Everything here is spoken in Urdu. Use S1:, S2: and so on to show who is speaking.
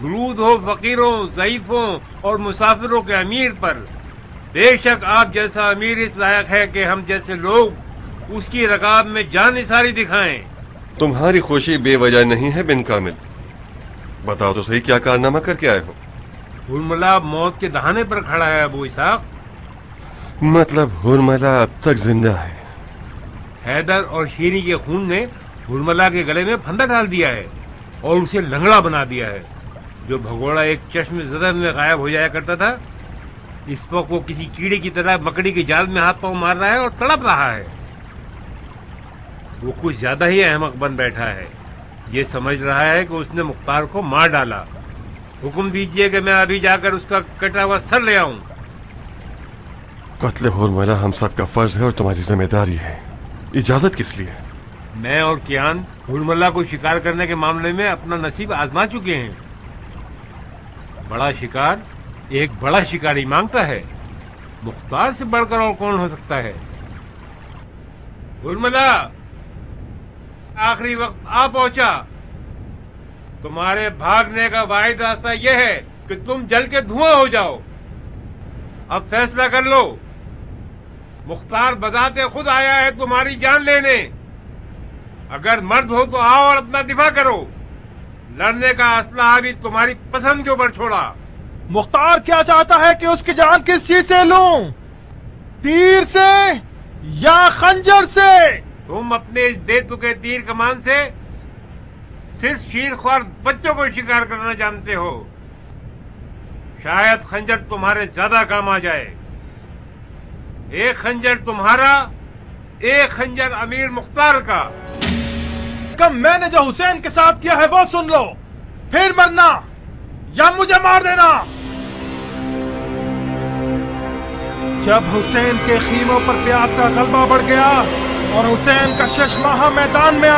S1: درود ہو فقیروں، ضعیفوں اور مسافروں کے امیر پر۔ بے شک آپ جیسا امیر اس لائق ہے کہ ہم جیسے لوگ اس کی رکاب میں جان نثاری دکھائیں۔
S2: تمہاری خوشی بے وجہ نہیں ہے بن کامل، بتاؤ تو صحیح کیا کارنامہ کر کے آئے ہو؟
S1: ہرملا موت کے دہانے پر کھڑا ہے ابو اسحاق۔
S2: مطلب ہرملا اب تک زندہ ہے؟
S1: حیدر اور شیری کے خون نے ہرملا کے گلے میں پھندا ڈال دیا ہے اور اسے لنگڑا بنا دیا ہے۔ جو بھگوڑا ایک چشم زدر میں غائب ہو جایا کرتا تھا، اس وقت وہ کسی کیڑے کی طرح مکڑی کے جال میں ہاتھ پاؤں مار رہا ہے اور تڑپ رہا ہے۔ وہ کچھ زیادہ ہی احمق بن بیٹھا ہے، یہ سمجھ رہا ہے کہ اس نے مختار کو مار ڈالا۔ حکم دیجئے کہ میں ابھی جا کر اس کا کٹا ہوا سر لے آؤں۔
S2: قتل ہرملا ہم سب کا فرض ہے اور تمہاری ذمہ داری ہے، اجازت کس لیے؟
S1: میں اور کیان ہرملا کو شکار کرنے کے معاملے میں اپنا نصیب آزما چکے ہیں۔ بڑا شکار ایک بڑا شکاری مانگتا ہے، مختار سے بڑھ کر اور کون ہو سکتا ہے؟ ہرملا، آخری وقت آ پہنچا۔ تمہارے بھاگنے کا واحد راستہ یہ ہے کہ تم جل کے دھواں ہو جاؤ۔ اب فیصلہ کر لو۔ مختار بذات خود آیا ہے تمہاری جان لینے۔ اگر مرد ہو تو آؤ اور اپنا دفاع کرو۔ لڑنے کا اسلحہ بھی تمہاری پسند کے اوپر چھوڑا۔
S3: مختار کیا چاہتا ہے کہ اس کی جان کس چیز سے لوں؟ تیر سے یا خنجر سے؟
S1: تم اپنے اس دے چکے تیر کمان سے صرف شیر خوار بچوں کو شکار کرنا جانتے ہو۔ شاید خنجر تمہارے زیادہ کام آ جائے۔ ایک خنجر تمہارا، ایک خنجر امیر مختار کا۔
S3: کم میں نے جو حسین کے ساتھ کیا ہے وہ سن لو، پھر مرنا یا مجھے مار دینا۔ جب حسین کے خیموں پر پیاس کا غلبہ بڑھ گیا اور حسین کا 6 ماہ میدان میں